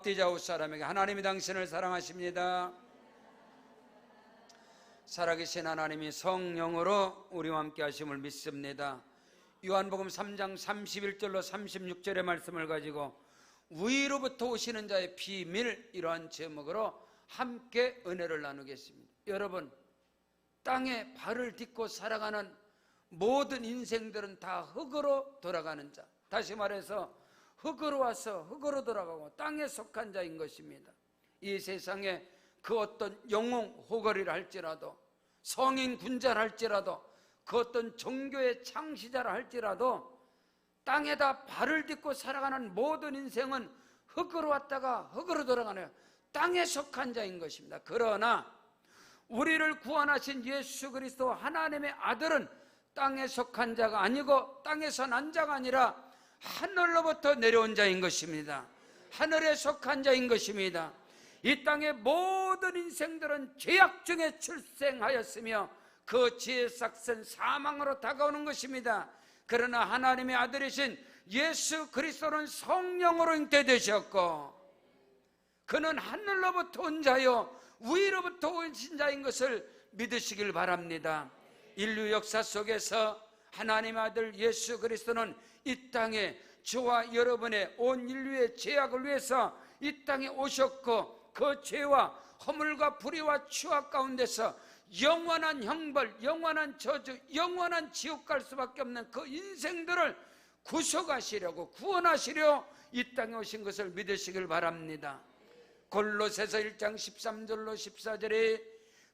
앞뒤좌우 사람에게 하나님이 당신을 사랑하십니다. 살아계신 하나님이 성령으로 우리와 함께 하심을 믿습니다. 요한복음 3장 31절로 36절의 말씀을 가지고 위로부터 오시는 자의 비밀, 이러한 제목으로 함께 은혜를 나누겠습니다. 여러분, 땅에 발을 딛고 살아가는 모든 인생들은 다 흙으로 돌아가는 자, 다시 말해서 흙으로 와서 흙으로 돌아가고 땅에 속한 자인 것입니다. 이 세상에 그 어떤 영웅 호거리를 할지라도, 성인 군자를 할지라도, 그 어떤 종교의 창시자를 할지라도 땅에다 발을 딛고 살아가는 모든 인생은 흙으로 왔다가 흙으로 돌아가는 땅에 속한 자인 것입니다. 그러나 우리를 구원하신 예수 그리스도 하나님의 아들은 땅에 속한 자가 아니고 땅에서 난 자가 아니라 하늘로부터 내려온 자인 것입니다. 하늘에 속한 자인 것입니다. 이 땅의 모든 인생들은 죄악 중에 출생하였으며 그 죄의 삭은 사망으로 다가오는 것입니다. 그러나 하나님의 아들이신 예수 그리스도는 성령으로 잉태되셨고 그는 하늘로부터 온 자요 위로부터 오신 자인 것을 믿으시길 바랍니다. 인류 역사 속에서 하나님의 아들 예수 그리스도는 이 땅에 저와 여러분의 온 인류의 죄악을 위해서 이 땅에 오셨고 그 죄와 허물과 불의와 추악 가운데서 영원한 형벌, 영원한 저주, 영원한 지옥 갈 수밖에 없는 그 인생들을 구속하시려고, 구원하시려 이 땅에 오신 것을 믿으시길 바랍니다. 골로새서 1장 13절로 14절에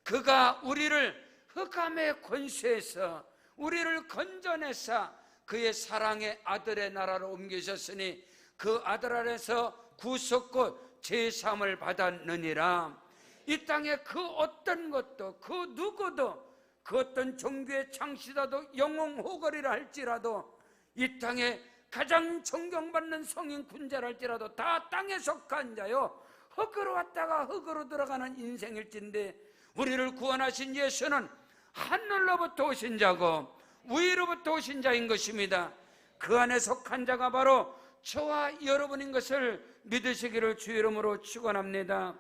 그가 우리를 흑암의 권세에서 우리를 건져내사 그의 사랑의 아들의 나라로 옮기셨으니 그 아들 안에서 구속 곧 제사함을 받았느니라. 이 땅에 그 어떤 것도, 그 누구도, 그 어떤 종교의 창시자도 영웅 호거리라 할지라도, 이 땅에 가장 존경받는 성인 군자라 할지라도 다 땅에 속한 자요 흙으로 왔다가 흙으로 들어가는 인생일진데, 우리를 구원하신 예수는 하늘로부터 오신 자고 위로부터 오신 자인 것입니다. 그 안에 속한 자가 바로 저와 여러분인 것을 믿으시기를 주 이름으로 축원합니다.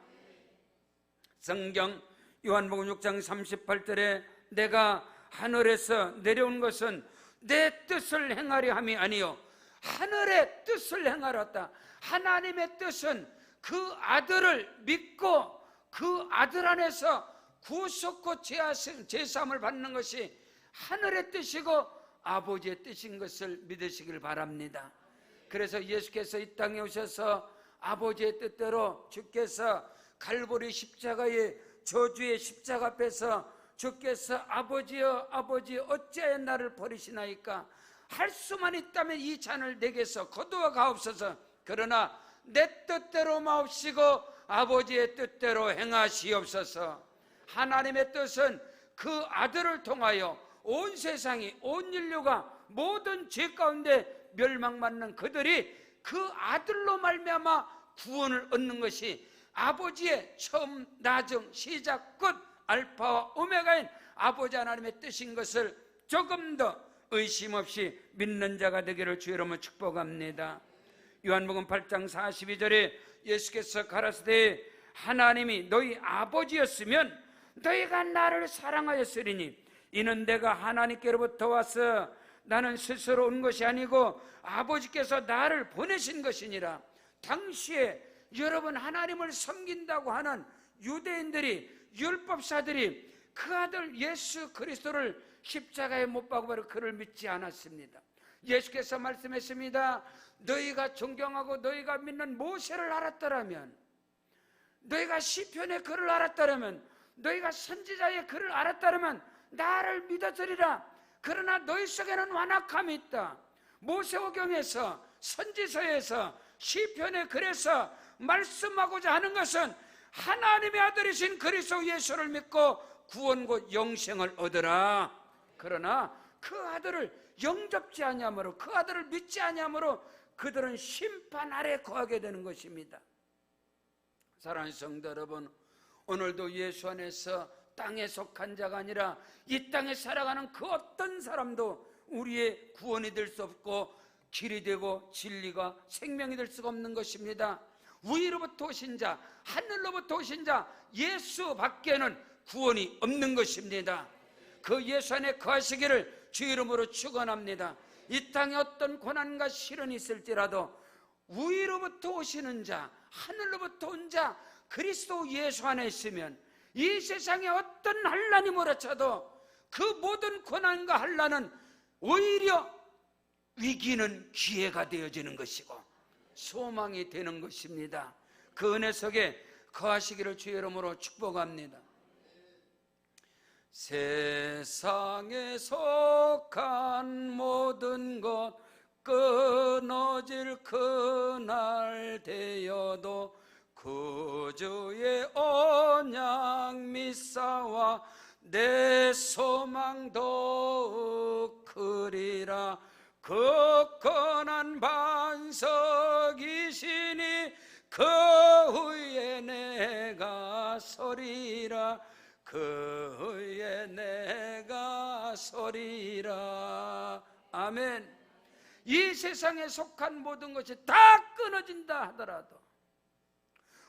성경 요한복음 6장 38절에 내가 하늘에서 내려온 것은 내 뜻을 행하려 함이 아니요 하늘의 뜻을 행하렸다. 하나님의 뜻은 그 아들을 믿고 그 아들 안에서 구속고 제사함을 받는 것이 하늘의 뜻이고 아버지의 뜻인 것을 믿으시길 바랍니다. 그래서 예수께서 이 땅에 오셔서 아버지의 뜻대로 주께서 갈보리 십자가의 저주의 십자가 앞에서 주께서 아버지여 아버지여 어찌하여 나를 버리시나이까, 할 수만 있다면 이 잔을 내게서 거두어 가옵소서. 그러나 내 뜻대로 마옵시고 아버지의 뜻대로 행하시옵소서. 하나님의 뜻은 그 아들을 통하여 온 세상이, 온 인류가 모든 죄 가운데 멸망받는 그들이 그 아들로 말미암아 구원을 얻는 것이 아버지의 처음, 나중, 시작, 끝, 알파와 오메가인 아버지 하나님의 뜻인 것을 조금 더 의심 없이 믿는 자가 되기를 주 이름으로 축복합니다. 요한복음 8장 42절에 예수께서 가라사대 하나님이 너희 아버지였으면 너희가 나를 사랑하였으리니 이는 내가 하나님께로부터 와서 나는 스스로 온 것이 아니고 아버지께서 나를 보내신 것이니라. 당시에 여러분 하나님을 섬긴다고 하는 유대인들이, 율법사들이 그 아들 예수 그리스도를 십자가에 못 박아버려 그를 믿지 않았습니다. 예수께서 말씀했습니다. 너희가 존경하고 너희가 믿는 모세를 알았더라면, 너희가 시편의 글을 알았더라면, 너희가 선지자의 글을 알았더라면 나를 믿어주리라. 그러나 너희 속에는 완악함이 있다. 모세오경에서, 선지서에서, 시편의 글에서 말씀하고자 하는 것은 하나님의 아들이신 그리스도 예수를 믿고 구원 곧 영생을 얻으라. 그러나 그 아들을 영접지 아니하므로, 그 아들을 믿지 아니하므로 그들은 심판 아래 거하게 되는 것입니다. 사랑하는 성도 여러분, 오늘도 예수 안에서 땅에 속한 자가 아니라 이 땅에 살아가는 그 어떤 사람도 우리의 구원이 될 수 없고 길이 되고 진리가 생명이 될 수가 없는 것입니다. 위로부터 오신 자, 하늘로부터 오신 자 예수 밖에는 구원이 없는 것입니다. 그 예수 안에 거하시기를 주 이름으로 축원합니다. 이 땅에 어떤 고난과 시련이 있을지라도 위로부터 오시는 자, 하늘로부터 온 자 그리스도 예수 안에 있으면 이 세상에 어떤 환난이 몰아쳐도 그 모든 고난과 환난은 오히려 위기는 기회가 되어지는 것이고 소망이 되는 것입니다. 그 은혜 속에 거하시기를 주의 이름으로 축복합니다. 세상에 속한 모든 것 끊어질 그날 되어도 구주의 언약 믿사와 내 소망 더욱 크리라. 굳건한 반석이시니 그 후에 내가 서리라. 그 후에 내가 서리라. 아멘. 이 세상에 속한 모든 것이 다 끊어진다 하더라도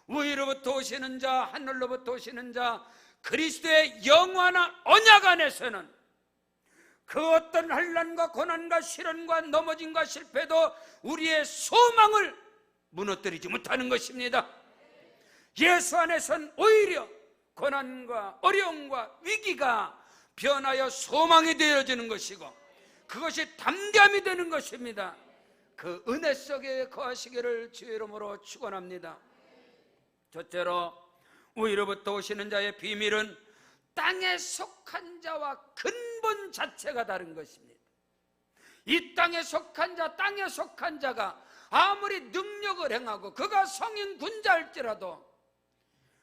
위로부터 오시는 자, 하늘로부터 오시는 자 그리스도의 영원한 언약 안에서는 그 어떤 환난과 고난과 시련과 넘어짐과 실패도 우리의 소망을 무너뜨리지 못하는 것입니다. 예수 안에선 오히려 고난과 어려움과 위기가 변하여 소망이 되어지는 것이고 그것이 담대함이 되는 것입니다. 그 은혜 속에 거하시기를 주의 이름으로 축원합니다. 첫째로 위로부터 오시는 자의 비밀은 땅에 속한 자와 근본 자체가 다른 것입니다. 이 땅에 속한 자, 땅에 속한 자가 아무리 능력을 행하고 그가 성인 군자일지라도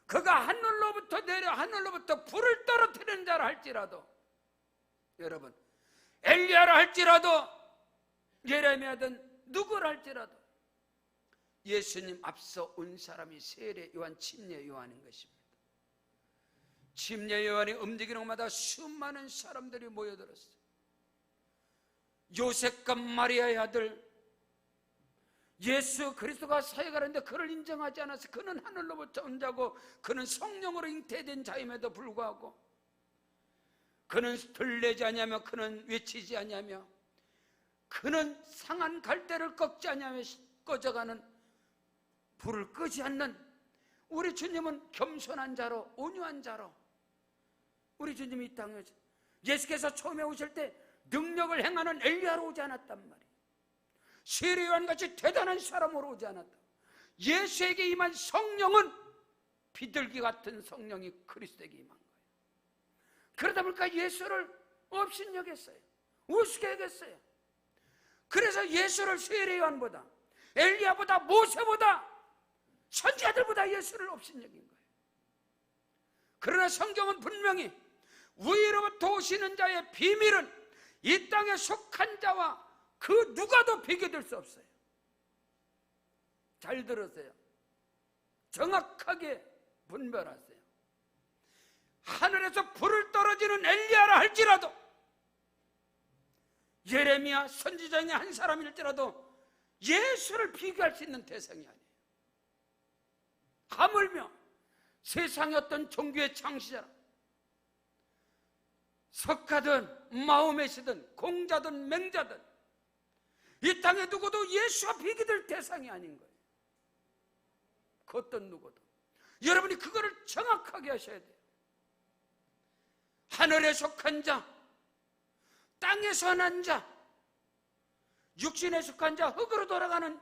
그가 하늘로부터 내려 하늘로부터 불을 떨어뜨리는 자라 할지라도 여러분 엘리야라 할지라도 예레미야든 누구라 할지라도 예수님 앞서 온 사람이 세례 요한, 침례 요한인 것입니다. 침례 요한이 움직이는 곳마다 수많은 사람들이 모여들었어요. 요셉과 마리아의 아들 예수 그리스도가 사역하는데 그를 인정하지 않아서 그는 하늘로부터 온 자고 그는 성령으로 잉태된 자임에도 불구하고 그는 들레지 아니하며 그는 외치지 아니하며 그는 상한 갈대를 꺾지 아니하며 꺼져가는 불을 끄지 않는 우리 주님은 겸손한 자로 온유한 자로 우리 주님이 이 땅에 예수께서 처음에 오실 때 능력을 행하는 엘리야로 오지 않았단 말이에요. 세례 요한같이 대단한 사람으로 오지 않았다. 예수에게 임한 성령은 비둘기 같은 성령이 그리스도에게 임한 거예요. 그러다 보니까 예수를 업신여겼어요. 우습게 여겼어요. 그래서 예수를 세례 요한보다 엘리야보다 모세보다 선지자들보다 예수를 업신여긴 거예요. 그러나 성경은 분명히 위로부터 오시는 자의 비밀은 이 땅에 속한 자와 그 누가도 비교될 수 없어요. 잘 들으세요. 정확하게 분별하세요. 하늘에서 불을 떨어지는 엘리야라 할지라도 예레미야 선지자 중에 한 사람일지라도 예수를 비교할 수 있는 대상이 아니에요. 하물며 세상의 어떤 종교의 창시자라 석가든 마호메시든 공자든 맹자든 이 땅에 누구도 예수와 비교될 대상이 아닌 거예요. 그 어떤 누구도. 여러분이 그거를 정확하게 하셔야 돼요. 하늘에 속한 자, 땅에서 난 자, 육신에 속한 자, 흙으로 돌아가는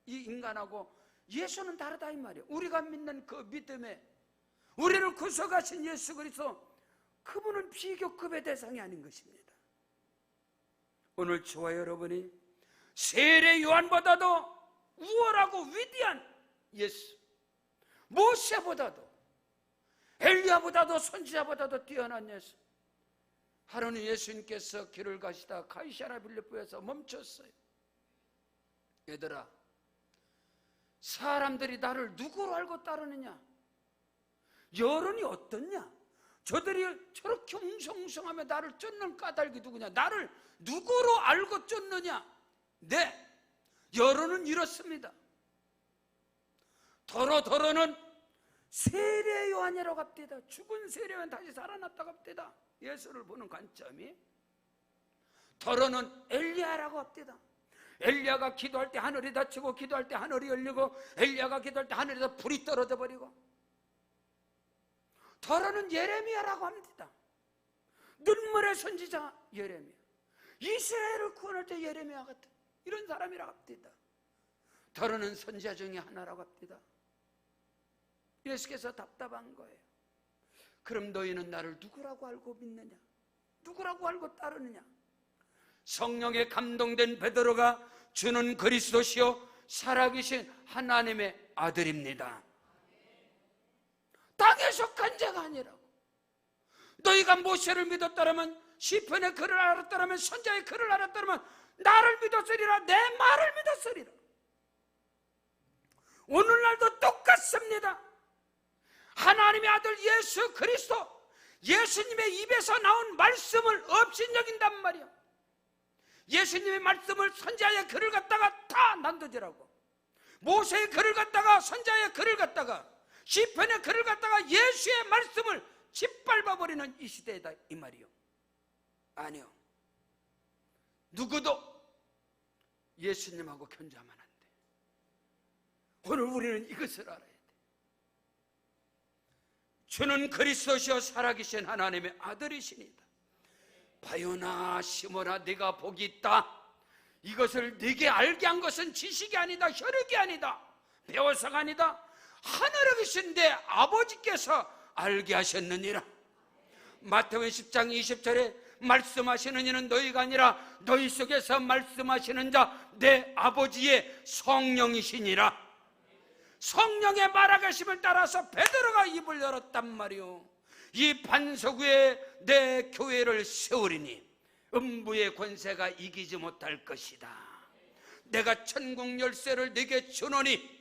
이 인간하고 예수는 다르다 이 말이에요. 우리가 믿는 그 믿음에 우리를 구속하신 예수 그리스도 그분은 비교급의 대상이 아닌 것입니다. 오늘 저와 여러분이 세례 요한보다도 우월하고 위대한 예수, 모세보다도 엘리야보다도 선지자보다도 뛰어난 예수. 하루는 예수님께서 길을 가시다 가이사랴 빌립보에서 멈췄어요. 얘들아, 사람들이 나를 누구로 알고 따르느냐? 여론이 어떻냐? 저들이 저렇게 웅성웅성하며 나를 쫓는 까닭이 누구냐? 나를 누구로 알고 쫓느냐? 네, 여론은 이렇습니다. 더러는 세례 요한이라고 합니다. 죽은 세례 요한 다시 살아났다고 합니다. 예수를 보는 관점이. 더러는 엘리야라고 합니다. 엘리야가 기도할 때 하늘이 닫히고, 기도할 때 하늘이 열리고, 엘리야가 기도할 때 하늘에서 불이 떨어져 버리고. 더러는 예레미야라고 합니다. 눈물의 선지자 예레미야, 이스라엘을 구원할 때 예레미야 같은 이런 사람이라고 합니다. 더러는 선지자 중에 하나라고 합니다. 예수께서 답답한 거예요. 그럼 너희는 나를 누구라고 알고 믿느냐? 누구라고 알고 따르느냐? 성령에 감동된 베드로가 주는 그리스도시요 살아계신 하나님의 아들입니다. 땅에 속한 자가 아니라고. 너희가 모세를 믿었다면, 시편의 글을 알았다면, 선자의 글을 알았다면 나를 믿었으리라, 내 말을 믿었으리라. 오늘날도 똑같습니다. 하나님의 아들 예수 그리스도, 예수님의 입에서 나온 말씀을 업신여긴단 말이야. 예수님의 말씀을, 선자의 글을 갖다가 다 난도질하고, 모세의 글을 갖다가, 선자의 글을 갖다가, 시편의 글을 갖다가 예수의 말씀을 짓밟아버리는 이 시대이다 이 말이요. 아니요, 누구도 예수님하고 견주하면 안 돼. 오늘 우리는 이것을 알아야 돼. 주는 그리스도시요 살아계신 하나님의 아들이시니다. 바요나 시모나 네가 복이 있다. 이것을 네게 알게 한 것은 지식이 아니다, 혈육이 아니다, 배워서가 아니다, 하늘에 계신 내 아버지께서 알게 하셨느니라. 마태복음 10장 20절에 말씀하시는 이는 너희가 아니라 너희 속에서 말씀하시는 자 내 아버지의 성령이시니라. 성령의 말하심을 따라서 베드로가 입을 열었단 말이오. 이 반석 위에 내 교회를 세우리니 음부의 권세가 이기지 못할 것이다. 내가 천국 열쇠를 네게 주노니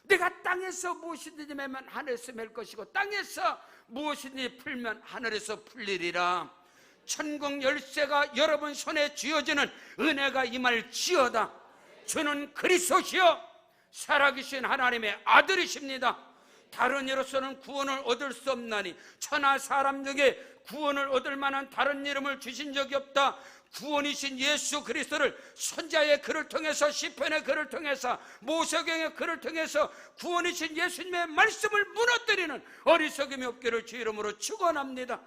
내가 땅에서 무엇이든지 매면 하늘에서 맬 것이고, 땅에서 무엇이든지 풀면 하늘에서 풀리리라. 천국 열쇠가 여러분 손에 쥐어지는 은혜가 임할지어다. 주는 그리스도시요 살아계신 하나님의 아들이십니다. 다른 이로서는 구원을 얻을 수 없나니 천하 사람 중에 구원을 얻을 만한 다른 이름을 주신 적이 없다. 구원이신 예수 그리스도를 선자의 글을 통해서, 시편의 글을 통해서, 모세경의 글을 통해서 구원이신 예수님의 말씀을 무너뜨리는 어리석음이 없기를 주 이름으로 축원합니다.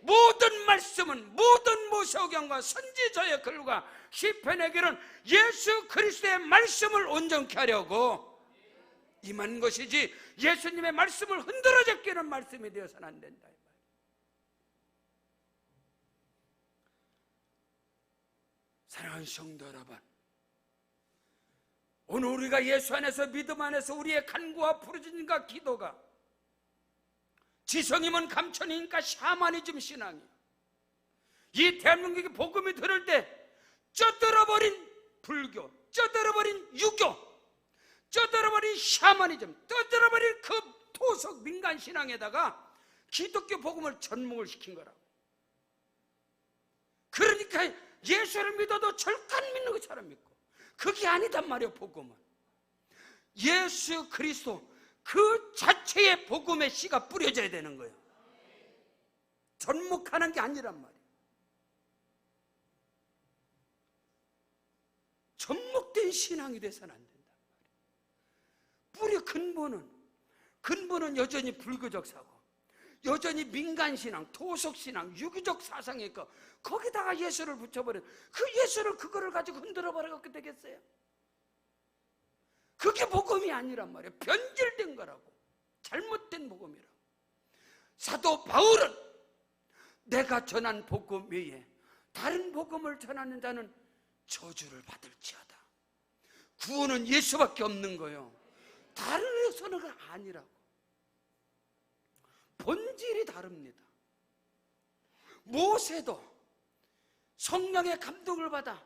모든 말씀은, 모든 모세경과 선지자의 글과 시편의 글은 예수 그리스도의 말씀을 온전케 하려고 임한 것이지, 예수님의 말씀을 흔들어 제끼는 말씀이 되어서는 안 된다. 사랑하는 성도 여러분, 오늘 우리가 예수 안에서, 믿음 안에서 우리의 간구와 부르짖음과 기도가 지성이면 감천이니까 샤머니즘 신앙이에요. 이 대한민국의 복음이 들을 때 쪄들어버린 불교, 쪄들어버린 유교, 쪄들어버린 샤머니즘, 쪄들어버린 그 토속 민간 신앙에다가 기독교 복음을 접목을 시킨 거라고. 그러니까 예수를 믿어도 절간 믿는 것처럼 믿고, 그게 아니단 말이에요. 복음은 예수 그리스도 그 자체의 복음의 씨가 뿌려져야 되는 거예요. 접목하는 게 아니란 말이에요. 접목된 신앙이 돼서는 안 된단 말이에요. 뿌리 근본은 여전히 불교적 사고, 여전히 민간신앙, 토속신앙, 유교적 사상이 있고, 거기다가 예수를 붙여버려. 그 예수를 그거를 가지고 흔들어버리고 어떻게 되겠어요? 그게 복음이 아니란 말이에요. 변질된 거라고, 잘못된 복음이라고. 사도 바울은 내가 전한 복음 외에 다른 복음을 전하는 자는 저주를 받을지어다. 구원은 예수밖에 없는 거예요. 다른 에서는 아니라고. 본질이 다릅니다. 모세도 성령의 감동을 받아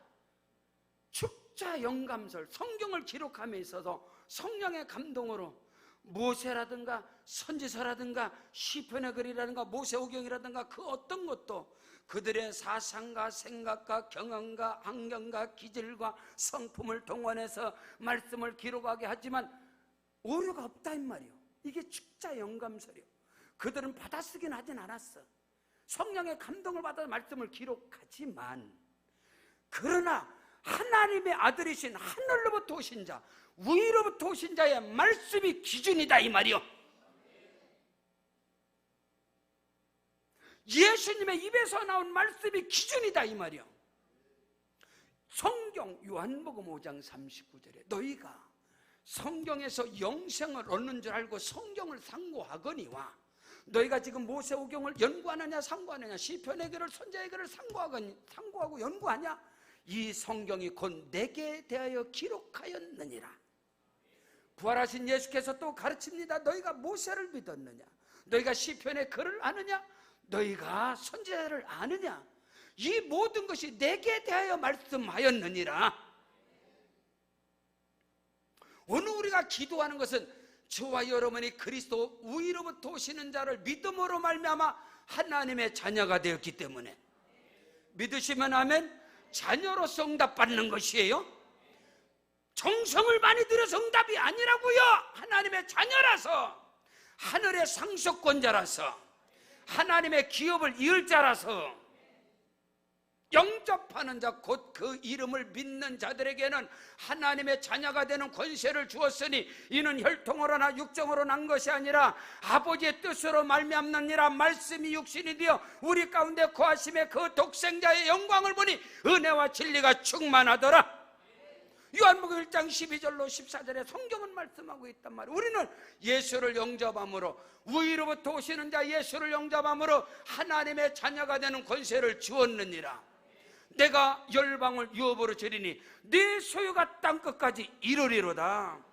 축자 영감설, 성경을 기록함에 있어서 성령의 감동으로 모세라든가 선지서라든가 시편의 글이라든가 모세오경이라든가 그 어떤 것도 그들의 사상과 생각과 경험과 환경과 기질과 성품을 동원해서 말씀을 기록하게 하지만 오류가 없다 이 말이요. 이게 축자 영감서요. 그들은 받아쓰긴 하진 않았어. 성령의 감동을 받아 말씀을 기록하지만, 그러나 하나님의 아들이신 하늘로부터 오신 자, 위로부터 오신 자의 말씀이 기준이다 이 말이요. 예수님의 입에서 나온 말씀이 기준이다 이 말이요. 성경 요한복음 5장 39절에 너희가 성경에서 영생을 얻는 줄 알고 성경을 상고하거니와, 너희가 지금 모세오경을 연구하느냐 상고하느냐, 시편의 글을 선지자의 글을 상고하고 연구하냐, 이 성경이 곧 내게 대하여 기록하였느니라. 부활하신 예수께서 또 가르칩니다. 너희가 모세를 믿었느냐, 너희가 시편의 글을 아느냐, 너희가 선지자를 아느냐, 이 모든 것이 내게 대하여 말씀하였느니라. 오늘 우리가 기도하는 것은 저와 여러분이 그리스도 위로부터 오시는 자를 믿음으로 말미암아 하나님의 자녀가 되었기 때문에, 믿으시면 아멘, 자녀로서 응답받는 것이에요. 정성을 많이 들여서 응답이 아니라고요. 하나님의 자녀라서, 하늘의 상속권자라서, 하나님의 기업을 이을 자라서, 영접하는 자 곧 그 이름을 믿는 자들에게는 하나님의 자녀가 되는 권세를 주었으니 이는 혈통으로나 육정으로 난 것이 아니라 아버지의 뜻으로 말미암느니라. 말씀이 육신이 되어 우리 가운데 거하심에 그 독생자의 영광을 보니 은혜와 진리가 충만하더라. 요한복음 1장 12절로 14절에 성경은 말씀하고 있단 말이에요. 우리는 예수를 영접함으로, 위로부터 오시는 자 예수를 영접함으로 하나님의 자녀가 되는 권세를 주었느니라. 내가 열방을 유업으로 드리니 네 소유가 땅끝까지 이르리로다.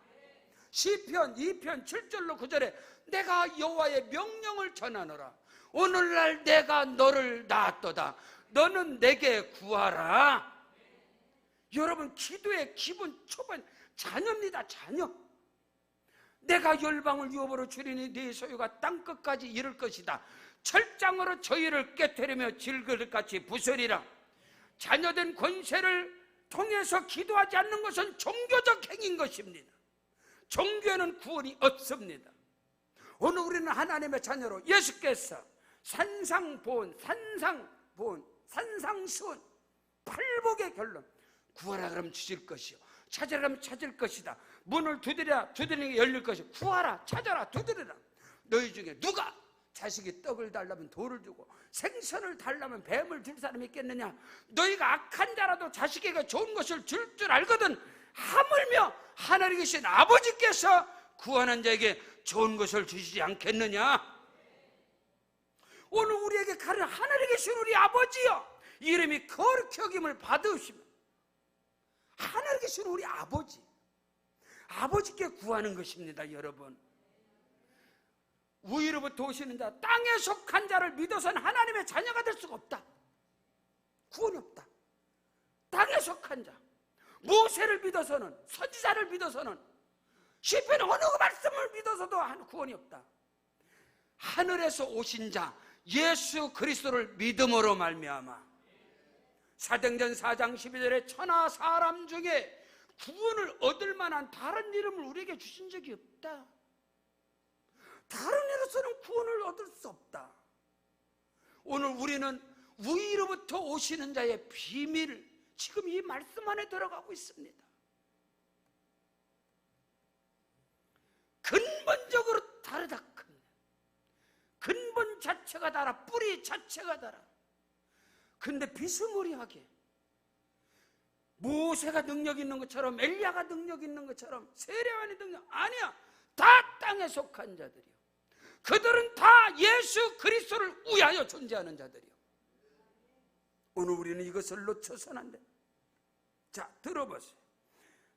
시편 2편 7절로 9절에 내가 여호와의 명령을 전하노라. 오늘날 내가 너를 낳았도다. 너는 내게 구하라. 여러분, 기도의 기본 초반 자녀입니다. 자녀. 내가 열방을 유업으로 주리니 네 소유가 땅끝까지 이를 것이다. 철장으로 저희를 깨뜨리며 질그릇같이 부서리라. 자녀된 권세를 통해서 기도하지 않는 것은 종교적 행위인 것입니다. 종교에는 구원이 없습니다. 오늘 우리는 하나님의 자녀로 예수께서 산상보온, 산상수훈, 팔복의 결론, 구하라 그러면 주실 것이요, 찾으라 그러면 찾을 것이다. 문을 두드리라 두드리는 게 열릴 것이요, 구하라 찾아라 두드리라. 너희 중에 누가 자식이 떡을 달라면 돌을 주고 생선을 달라면 뱀을 줄 사람이 있겠느냐? 너희가 악한 자라도 자식에게 좋은 것을 줄 줄 알거든 하물며 하늘에 계신 아버지께서 구하는 자에게 좋은 것을 주시지 않겠느냐? 오늘 우리에게 가르쳐 하늘에 계신 우리 아버지여, 이름이 거룩히 여김을 받으시면, 하늘에 계신 우리 아버지, 아버지께 구하는 것입니다. 여러분, 위로부터 오시는 자, 땅에 속한 자를 믿어서는 하나님의 자녀가 될 수가 없다. 구원이 없다. 땅에 속한 자, 모세를 믿어서는, 선지자를 믿어서는, 시편의 어느 말씀을 믿어서도 구원이 없다. 하늘에서 오신 자 예수 그리스도를 믿음으로 말미암아 사도행전 4장 12절에 천하 사람 중에 구원을 얻을 만한 다른 이름을 우리에게 주신 적이 없다. 다른 이로서는 구원을 얻을 수 없다. 오늘 우리는 위로부터 오시는 자의 비밀, 지금 이 말씀 안에 들어가고 있습니다. 근본적으로 다르다. 근본 자체가 다르다. 뿌리 자체가 다르다. 근데 비스무리하게 모세가 능력 있는 것처럼, 엘리야가 능력 있는 것처럼, 세례요한이 능력, 아니야. 다 땅에 속한 자들이요. 그들은 다 예수 그리스도를 위하여 존재하는 자들이요. 오늘 우리는 이것을 놓쳐서는 안 돼. 자, 들어보세요.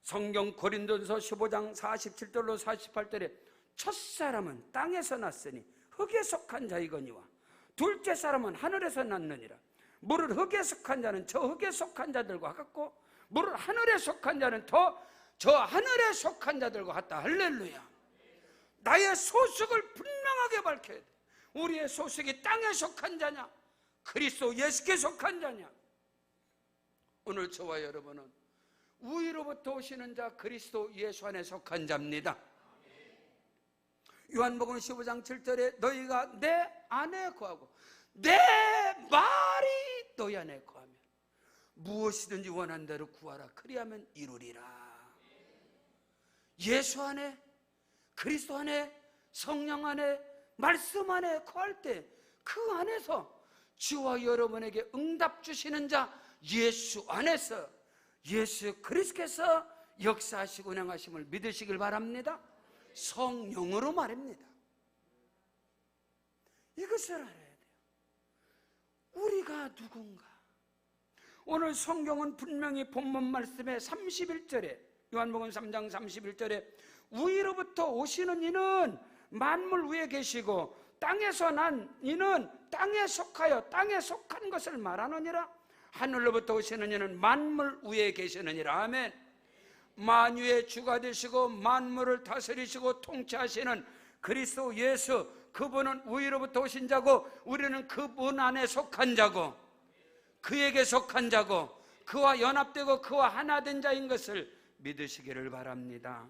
성경 고린도전서 15장 47절로 48절에 첫사람은 땅에서 났으니 흙에 속한 자이거니와 둘째 사람은 하늘에서 났느니라. 무릇 흙에 속한 자는 저 흙에 속한 자들과 같고 무릇 하늘에 속한 자는 저 하늘에 속한 자들과 같다. 할렐루야. 나의 소속을 분명하게 밝혀야 돼. 우리의 소속이 땅에 속한 자냐, 그리스도 예수께 속한 자냐. 오늘 저와 여러분은 위로부터 오시는 자 그리스도 예수 안에 속한 자입니다. 요한복음 15장 7절에 너희가 내 안에 거하고 내 말이 너희 안에 거하면 무엇이든지 원한 대로 구하라. 그리하면 이루리라. 예수 안에, 그리스도 안에, 성령 안에, 말씀 안에 거할 때 그 안에서 저와 여러분에게 응답 주시는 자 예수 안에서, 예수 그리스도께서 역사하시고 운행하심을 믿으시길 바랍니다. 성령으로 말입니다. 이것을 알아야 돼요. 우리가 누군가? 오늘 성경은 분명히 본문 말씀에 31절에, 요한복음 3장 31절에 위로부터 오시는 이는 만물 위에 계시고 땅에서 난 이는 땅에 속하여 땅에 속한 것을 말하느니라. 하늘로부터 오시는 이는 만물 위에 계시느니라. 아멘. 만유의 주가 되시고 만물을 다스리시고 통치하시는 그리스도 예수, 그분은 위로부터 오신 자고 우리는 그분 안에 속한 자고 그에게 속한 자고 그와 연합되고 그와 하나 된 자인 것을 믿으시기를 바랍니다.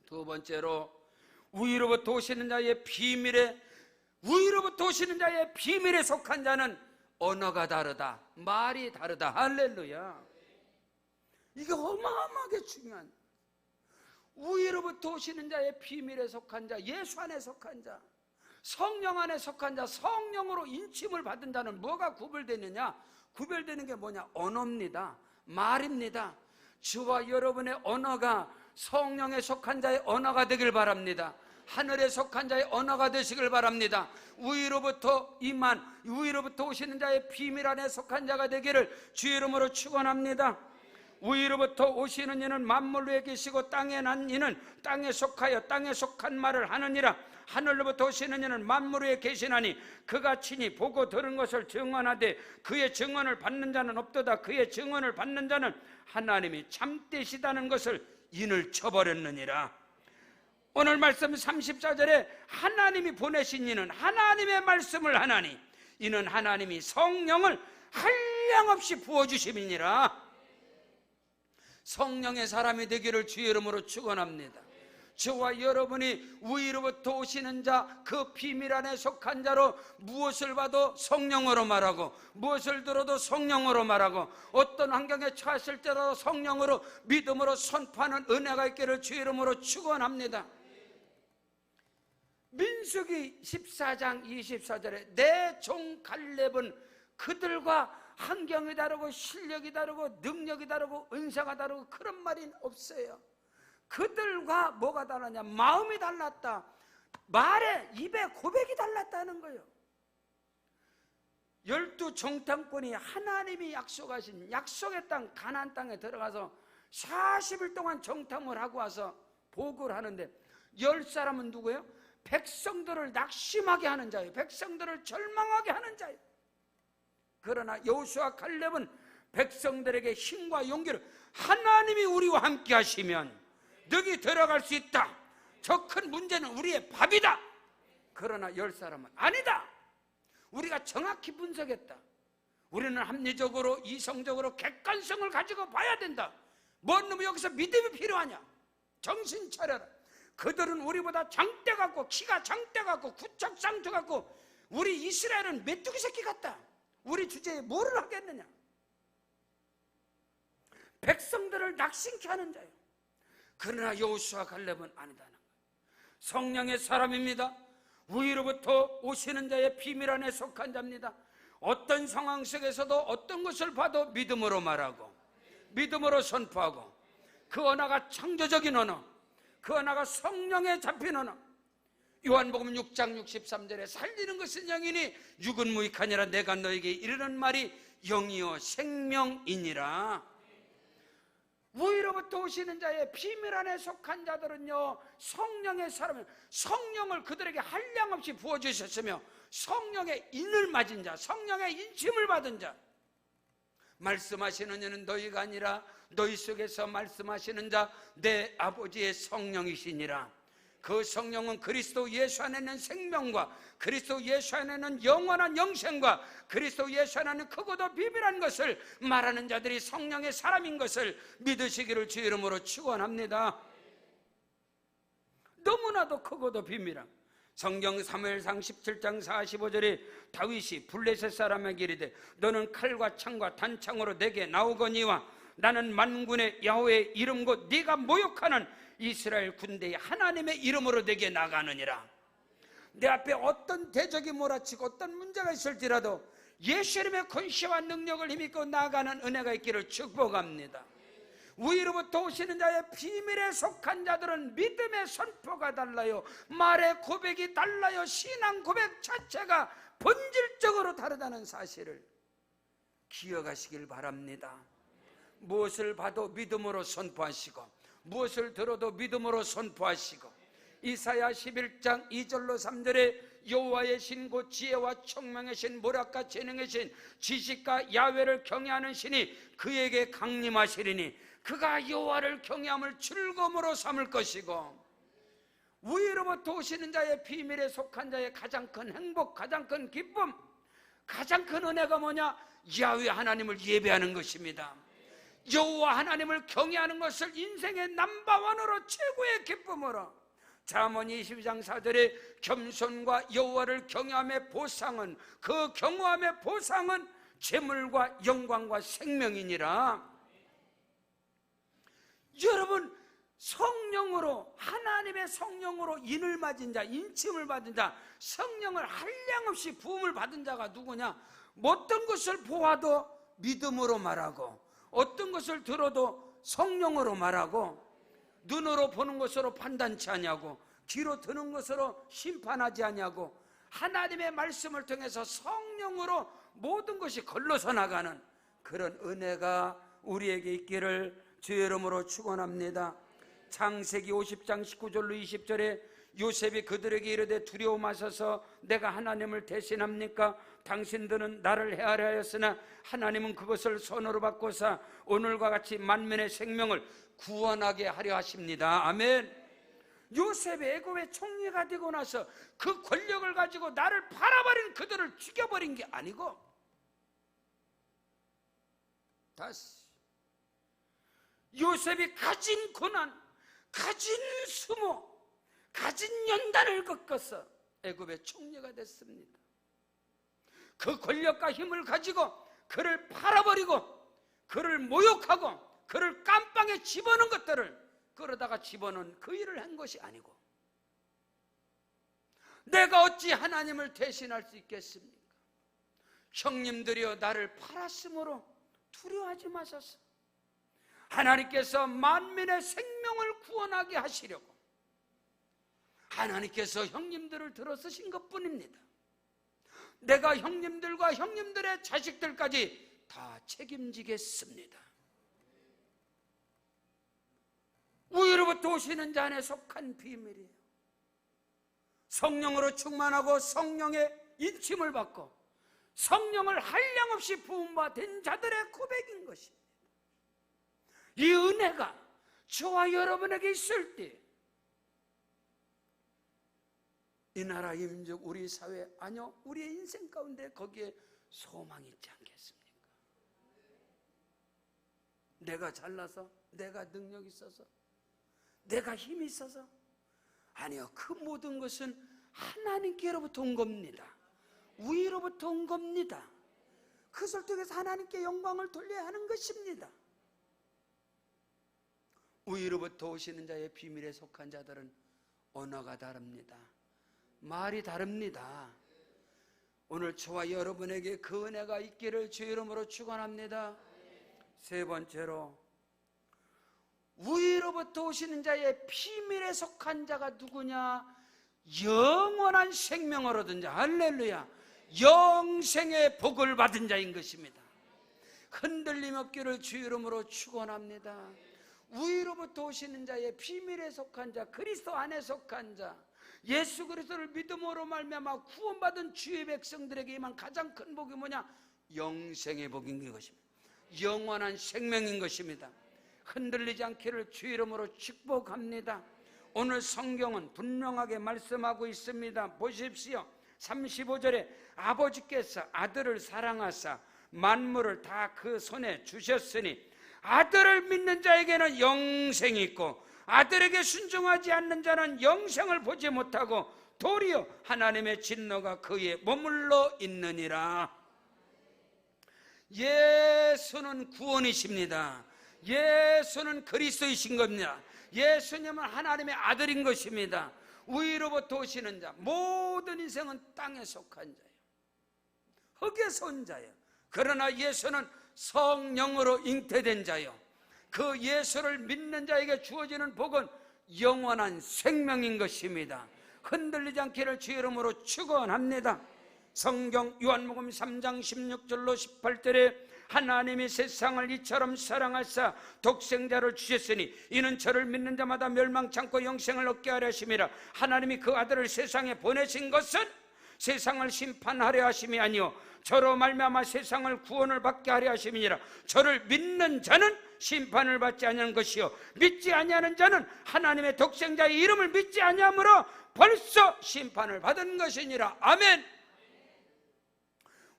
두 번째로, 위로부터 오시는 자의 비밀에, 위로부터 오시는 자의 비밀에 속한 자는 언어가 다르다, 말이 다르다. 할렐루야. 이게 어마어마하게 중요한, 위로부터 오시는 자의 비밀에 속한 자, 예수 안에 속한 자, 성령 안에 속한 자, 성령으로 인침을 받은 자는 뭐가 구별되느냐? 구별되는 게 뭐냐? 언어입니다. 말입니다. 저와 여러분의 언어가 성령에 속한 자의 언어가 되길 바랍니다. 하늘에 속한 자의 언어가 되시길 바랍니다. 위로부터 임한, 위로부터 오시는 자의 비밀 안에 속한 자가 되기를 주 이름으로 축원합니다. 위로부터 오시는 이는 만물 위에 계시고 땅에 난 이는 땅에 속하여 땅에 속한 말을 하느니라. 하늘로부터 오시는 이는 만물 위에 계시나니 그가 친히 보고 들은 것을 증언하되 그의 증언을 받는 자는 없도다. 그의 증언을 받는 자는 하나님이 참되시다는 것을 인을 쳐버렸느니라. 오늘 말씀 34절에 하나님이 보내신 이는 하나님의 말씀을 하나니 이는 하나님이 성령을 한량없이 부어주심이니라. 성령의 사람이 되기를 주 이름으로 축원합니다. 저와 여러분이 위로부터 오시는 자, 그 비밀 안에 속한 자로 무엇을 봐도 성령으로 말하고 무엇을 들어도 성령으로 말하고 어떤 환경에 처했을 때라도 성령으로 믿음으로 선포하는 은혜가 있기를 주 이름으로 축원합니다. 민수기 14장 24절에 내 종 갈렙은 그들과 환경이 다르고 실력이 다르고 능력이 다르고 은사가 다르고 그런 말이 없어요. 그들과 뭐가 다르냐? 마음이 달랐다. 말에, 입에 고백이 달랐다는 거예요. 12 정탐꾼이 하나님이 약속하신 약속의 땅 가나안 땅에 들어가서 40일 동안 정탐을 하고 와서 보고를 하는데 10사람은 누구예요? 백성들을 낙심하게 하는 자예요. 백성들을 절망하게 하는 자예요. 그러나 여호수아 갈렙은 백성들에게 힘과 용기를, 하나님이 우리와 함께 하시면 너희 들어갈 수 있다. 저 큰 문제는 우리의 밥이다. 그러나 10사람은 아니다. 우리가 정확히 분석했다. 우리는 합리적으로 이성적으로 객관성을 가지고 봐야 된다. 뭔 놈이 여기서 믿음이 필요하냐? 정신 차려라. 그들은 우리보다 장대 같고 키가 장대 같고 구척상투 같고 우리 이스라엘은 메뚜기 새끼 같다. 우리 주제에 뭐를 하겠느냐? 백성들을 낙심케 하는 자예요. 그러나 여호수아 갈렙은 아니다는 거예요. 성령의 사람입니다. 위로부터 오시는 자의 비밀 안에 속한 자입니다. 어떤 상황 속에서도 어떤 것을 봐도 믿음으로 말하고 믿음으로 선포하고 그 언어가 창조적인 언어, 그 언어가 성령에 잡힌 언어. 요한복음 6장 63절에 살리는 것은 영이니 육은 무익하니라. 내가 너에게 이르는 말이 영이요 생명이니라. 위로부터 오시는 자의 비밀 안에 속한 자들은요, 성령의 사람은 성령을 그들에게 한량없이 부어주셨으며 성령의 인을 맞은 자, 성령의 인침을 받은 자. 말씀하시는 이는 너희가 아니라 너희 속에서 말씀하시는 자 내 아버지의 성령이시니라. 그 성령은 그리스도 예수 안에 있는 생명과 그리스도 예수 안에 있는 영원한 영생과 그리스도 예수 안에 있는 크고도 비밀한 것을 말하는 자들이 성령의 사람인 것을 믿으시기를 주 이름으로 축원합니다. 너무나도 크고도 비밀한 성경 사무엘상 17장 45절에 다윗이 블레셋 사람에게 이르되 너는 칼과 창과 단창으로 내게 나오거니와 나는 만군의 여호와의 이름 곧 네가 모욕하는 이스라엘 군대의 하나님의 이름으로 내게 나가느니라. 내 앞에 어떤 대적이 몰아치고 어떤 문제가 있을지라도 예수 이름의 권세와 능력을 힘입고 나아가는 은혜가 있기를 축복합니다. 위로부터 오시는 자의 비밀에 속한 자들은 믿음의 선포가 달라요. 말의 고백이 달라요. 신앙 고백 자체가 본질적으로 다르다는 사실을 기억하시길 바랍니다. 무엇을 봐도 믿음으로 선포하시고 무엇을 들어도 믿음으로 선포하시고 이사야 11장 2절로 3절에 여호와의 신 곧 지혜와 총명의 신 모략과 재능의 신 지식과 야훼를 경외하는 신이 그에게 강림하시리니 그가 여호와를 경외함을 즐거움으로 삼을 것이고 위로부터 오시는 자의 비밀에 속한 자의 가장 큰 행복, 가장 큰 기쁨, 가장 큰 은혜가 뭐냐? 야훼 하나님을 예배하는 것입니다. 여호와 하나님을 경외하는 것을 인생의 넘버원으로 최고의 기쁨으로 잠언 22장 4절에 겸손과 여호와를 경외함의 보상은 그 경외함의 보상은 재물과 영광과 생명이니라. 여러분 성령으로 하나님의 성령으로 인을 맞은 자, 인침을 받은 자, 성령을 한량없이 부음을 받은 자가 누구냐? 어떤 것을 보아도 믿음으로 말하고 어떤 것을 들어도 성령으로 말하고 눈으로 보는 것으로 판단치 않냐고 귀로 듣는 것으로 심판하지 않냐고 하나님의 말씀을 통해서 성령으로 모든 것이 걸러서 나가는 그런 은혜가 우리에게 있기를 주의 이름으로 축원합니다. 창세기 50장 19절로 20절에 요셉이 그들에게 이르되 두려워 마셔서 내가 하나님을 대신합니까? 당신들은 나를 헤아려 하였으나 하나님은 그것을 손으로 바꿔서 오늘과 같이 만민의 생명을 구원하게 하려 하십니다. 아멘. 요셉이 애굽의 총리가 되고 나서 그 권력을 가지고 나를 팔아버린 그들을 죽여버린 게 아니고 다시 요셉이 가진 고난, 가진 수모, 가진 연단을 겪어서 애굽의 총리가 됐습니다. 그 권력과 힘을 가지고 그를 팔아버리고 그를 모욕하고 그를 깜빵에 집어넣은 것들을 끌어다가 집어넣은 그 일을 한 것이 아니고 내가 어찌 하나님을 대신할 수 있겠습니까? 형님들이여 나를 팔았으므로 두려워하지 마소서. 하나님께서 만민의 생명을 구원하게 하시려고 하나님께서 형님들을 들어서신 것뿐입니다. 내가 형님들과 형님들의 자식들까지 다 책임지겠습니다. 위로부터 오시는 자 안에 속한 비밀이에요. 성령으로 충만하고 성령의 인침을 받고 성령을 한량없이 부음받은 자들의 고백인 것입니다. 이 은혜가 저와 여러분에게 있을 때 이 나라, 이 민족, 우리 사회, 아니요 우리의 인생 가운데 거기에 소망이 있지 않겠습니까? 내가 잘나서, 내가 능력 있어서, 내가 힘이 있어서? 아니요, 그 모든 것은 하나님께로부터 온 겁니다. 위로부터 온 겁니다. 그것을 통해서 하나님께 영광을 돌려야 하는 것입니다. 위로부터 오시는 자의 비밀에 속한 자들은 언어가 다릅니다. 말이 다릅니다. 오늘 저와 여러분에게 그 은혜가 있기를 주의 이름으로 축원합니다. 세 번째로 위로부터 오시는 자의 비밀에 속한 자가 누구냐? 영원한 생명을 얻은 자, 할렐루야, 영생의 복을 받은 자인 것입니다. 흔들림 없기를 주의 이름으로 축원합니다. 위로부터 오시는 자의 비밀에 속한 자, 그리스도 안에 속한 자, 예수 그리스도를 믿음으로 말미암아 구원받은 주의 백성들에게 임한 가장 큰 복이 뭐냐? 영생의 복인 것입니다. 영원한 생명인 것입니다. 흔들리지 않기를 주의 이름으로 축복합니다. 오늘 성경은 분명하게 말씀하고 있습니다. 보십시오. 35절에 아버지께서 아들을 사랑하사 만물을 다 그 손에 주셨으니 아들을 믿는 자에게는 영생이 있고 아들에게 순종하지 않는 자는 영생을 보지 못하고 도리어 하나님의 진노가 그에 머물러 있느니라. 예수는 구원이십니다. 예수는 그리스도이신 겁니다. 예수님은 하나님의 아들인 것입니다. 위로부터 오시는 자, 모든 인생은 땅에 속한 자예요. 흙에서 온 자예요. 그러나 예수는 성령으로 잉태된 자요, 그 예수를 믿는 자에게 주어지는 복은 영원한 생명인 것입니다. 흔들리지 않기를 주 이름으로 축원합니다. 성경 요한복음 3장 16절로 18절에 하나님이 세상을 이처럼 사랑하사 독생자를 주셨으니 이는 저를 믿는 자마다 멸망치 않고 영생을 얻게 하려 하심이라. 하나님이 그 아들을 세상에 보내신 것은 세상을 심판하려 하심이 아니요 저로 말미암아 세상을 구원을 받게 하려 하심이니라. 저를 믿는 자는 심판을 받지 아니하는 것이요 믿지 아니하는 자는 하나님의 독생자의 이름을 믿지 아니하므로 벌써 심판을 받은 것이니라. 아멘.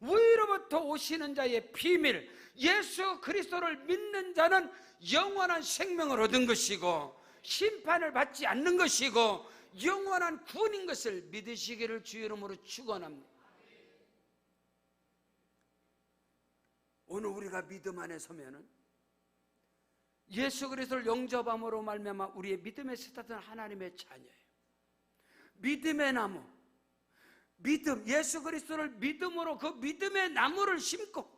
위로부터 오시는 자의 비밀, 예수 그리스도를 믿는 자는 영원한 생명을 얻은 것이고 심판을 받지 않는 것이고 영원한 구원인 것을 믿으시기를 주 이름으로 축원합니다. 오늘 우리가 믿음 안에 서면은 예수 그리스도를 영접함으로 말미암아 우리의 믿음에 세탁된 하나님의 자녀예요. 믿음의 나무, 믿음, 예수 그리스도를 믿음으로 그 믿음의 나무를 심고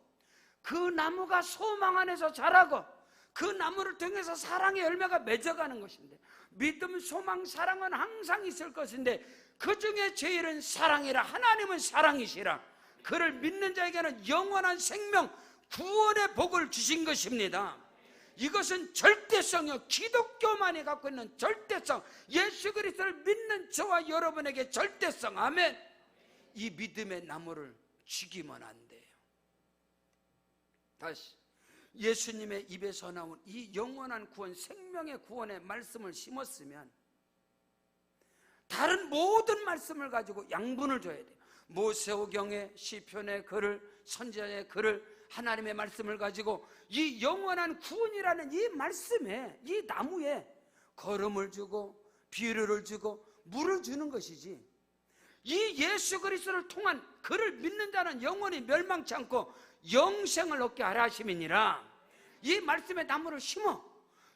그 나무가 소망 안에서 자라고 그 나무를 통해서 사랑의 열매가 맺어가는 것인데, 믿음, 소망, 사랑은 항상 있을 것인데 그 중에 제일은 사랑이라. 하나님은 사랑이시라. 그를 믿는 자에게는 영원한 생명, 구원의 복을 주신 것입니다. 이것은 절대성이요, 기독교만이 갖고 있는 절대성, 예수 그리스도를 믿는 저와 여러분에게 절대성. 아멘. 이 믿음의 나무를 죽이면 안 돼요. 다시, 예수님의 입에서 나온 이 영원한 구원, 생명의 구원의 말씀을 심었으면 다른 모든 말씀을 가지고 양분을 줘야 돼요. 모세오경의, 시편의 글을, 선지자의 글을, 하나님의 말씀을 가지고 이 영원한 구원이라는 이 말씀에, 이 나무에 걸음을 주고 비료를 주고 물을 주는 것이지, 이 예수 그리스도를 통한 그를 믿는 자는 영원히 멸망치 않고 영생을 얻게 하라 하심이니라. 이 말씀의 나무를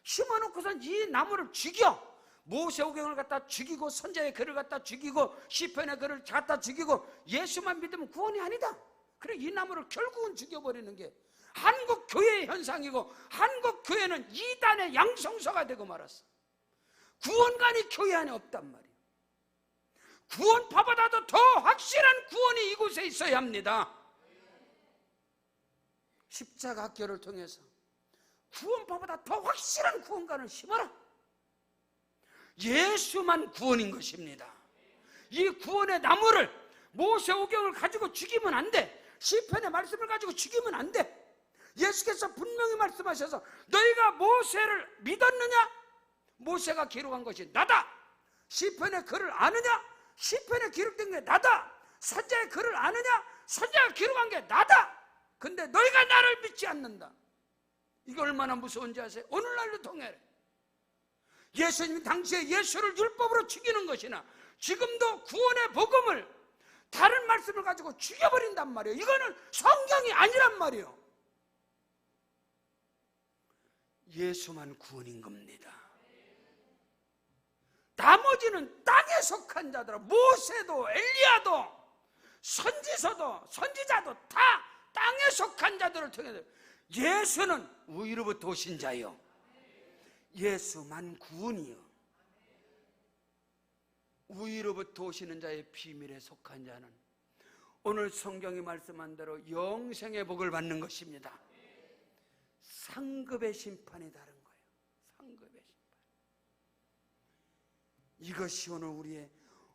심어놓고선 이 나무를 죽여. 모세오경을 갖다 죽이고 선지자의 글을 갖다 죽이고 시편의 글을 갖다 죽이고 예수만 믿으면 구원이 아니다. 그래, 이 나무를 결국은 죽여버리는 게 한국 교회의 현상이고, 한국 교회는 이단의 양성소가 되고 말았어. 구원관이 교회 안에 없단 말이에요. 구원파보다도 더 확실한 구원이 이곳에 있어야 합니다. 십자가 학교를 통해서 구원파보다 더 확실한 구원관을 심어라. 예수만 구원인 것입니다. 이 구원의 나무를, 모세오경을 가지고 죽이면 안 돼. 시편의 말씀을 가지고 죽이면 안 돼. 예수께서 분명히 말씀하셔서 너희가 모세를 믿었느냐? 모세가 기록한 것이 나다. 시편의 글을 아느냐? 시편에 기록된 게 나다. 선지자의 글을 아느냐? 선지자가 기록한 게 나다. 근데 너희가 나를 믿지 않는다. 이게 얼마나 무서운지 아세요? 오늘날도 통해래. 예수님이 당시에 예수를 율법으로 죽이는 것이나 지금도 구원의 복음을 다른 말씀을 가지고 죽여버린단 말이에요. 이거는 성경이 아니란 말이에요. 예수만 구원인 겁니다. 나머지는 땅에 속한 자들, 모세도 엘리야도 선지서도 선지자도 다 땅에 속한 자들을 통해서, 예수는 위로부터 오신 자요, 예수만 구원이요. 위로부터 오시는 자의 비밀에 속한 자는 오늘 성경이 말씀한 대로 영생의 복을 받는 것입니다. 상급의 심판이 다른 거예요. 상급의 심판. 이것이 오늘 우리의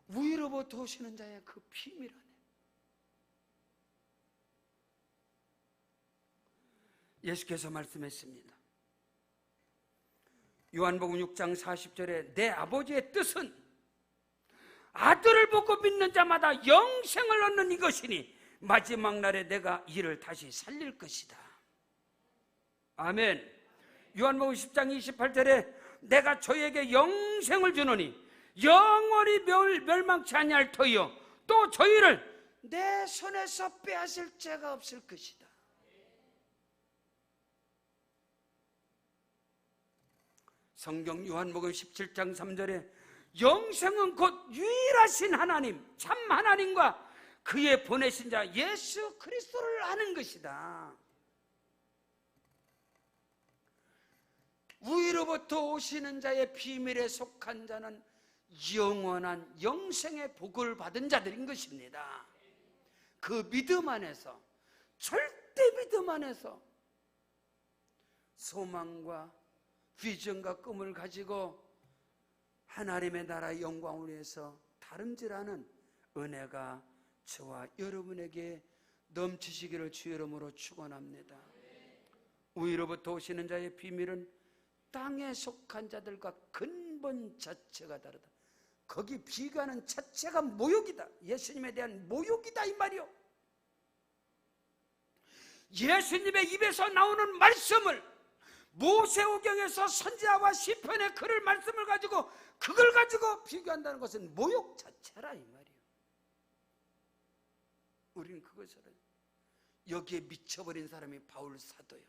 위로부터 오시는 자의 그 비밀 안에. 예수께서 말씀했습니다. 요한복음 6장 40절에 내 아버지의 뜻은 아들을 보고 믿는 자마다 영생을 얻는 이것이니 마지막 날에 내가 이를 다시 살릴 것이다. 아멘. 요한복음 10장 28절에 내가 저희에게 영생을 주노니 영원히 멸망치 아니할 터이요 또 저희를 내 손에서 빼앗을 죄가 없을 것이다. 성경 요한복음 17장 3절에 영생은 곧 유일하신 하나님, 참 하나님과 그의 보내신 자 예수 그리스도를 아는 것이다. 위로부터 오시는 자의 비밀에 속한 자는 영원한 영생의 복을 받은 자들인 것입니다. 그 믿음 안에서, 절대 믿음 안에서 소망과 비전과 꿈을 가지고 하나님의 나라의 영광을 위해서 다름질하는 은혜가 저와 여러분에게 넘치시기를 주의 이름으로 축원합니다. 위로부터 오시는 자의 비밀은 땅에 속한 자들과 근본 자체가 다르다. 거기 비가는 자체가 모욕이다. 예수님에 대한 모욕이다 이 말이요. 예수님의 입에서 나오는 말씀을 모세오경에서 선지자와 시편의 글을 말씀을 가지고 그걸 가지고 비교한다는 것은 모욕 자체라 이 말이에요. 우리는 그것을 여기에 미쳐버린 사람이 바울 사도예요.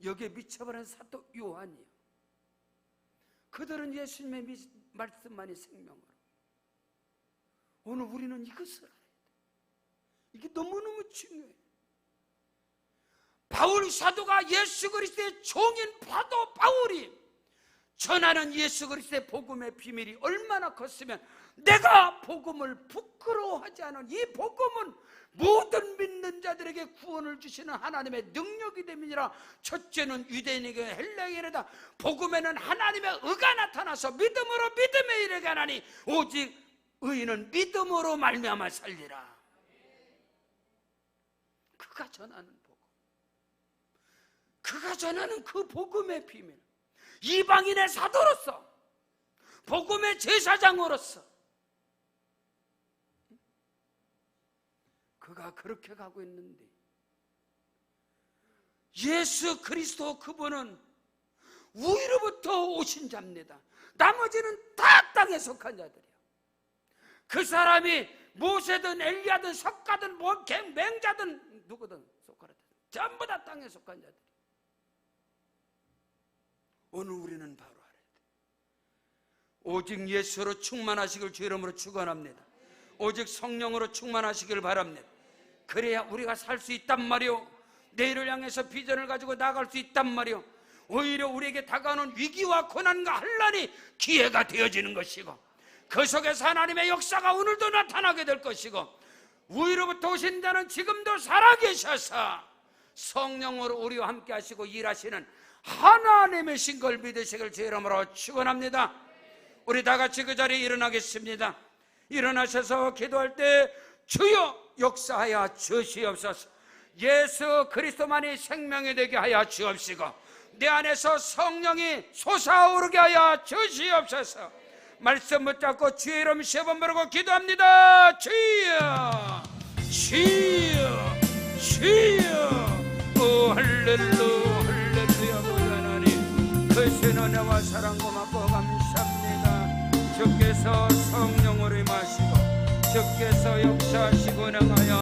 여기에 미쳐버린 사도 요한이에요. 그들은 예수님의 말씀만이 생명으로. 오늘 우리는 이것을 알아야 돼. 이게 너무너무 중요해요. 바울 사도가 예수 그리스도의 종인 사도 바울이 전하는 예수 그리스도의 복음의 비밀이 얼마나 컸으면 내가 복음을 부끄러워하지 않은 이 복음은 모든 믿는 자들에게 구원을 주시는 하나님의 능력이 됨이니라. 첫째는 유대인에게 헬라인에게다 복음에는 하나님의 의가 나타나서 믿음으로 믿음에 이르게 하나니 오직 의인은 믿음으로 말미암아 살리라. 그가 전하는 복음, 그가 전하는 그 복음의 비밀, 이방인의 사도로서 복음의 제사장으로서 그가 그렇게 가고 있는데 예수 그리스도 그분은 위로부터 오신 자입니다. 나머지는 다 땅에 속한 자들이에요. 그 사람이 모세든 엘리야든 석가든 맹자든 누구든 소크라테스 전부 다 땅에 속한 자들이에요. 오늘 우리는 바로 알아야 돼. 오직 예수로 충만하시길 주 이름으로 축원합니다. 오직 성령으로 충만하시길 바랍니다. 그래야 우리가 살 수 있단 말이요, 내일을 향해서 비전을 가지고 나아갈 수 있단 말이요, 오히려 우리에게 다가오는 위기와 고난과 환난이 기회가 되어지는 것이고 그 속에서 하나님의 역사가 오늘도 나타나게 될 것이고 위로부터 오신 자는 지금도 살아계셔서 성령으로 우리와 함께 하시고 일하시는 하나님이신 걸 믿으시길 주 이름으로 축원합니다. 우리 다 같이 그 자리에 일어나겠습니다. 일어나셔서 기도할 때 주여 역사하여 주시옵소서. 예수 그리스도만이 생명이 되게 하여 주옵시고 내 안에서 성령이 솟아오르게 하여 주시옵소서. 말씀 붙잡고 주의 이름 3번 부르고 기도합니다. 주여 주여 주여. 오 할렐루야 할렐루야. 하나님 크신 은혜와 사랑 고맙고 감사합니다. 주께서 성령으로 임하시고 주께서 역사하시고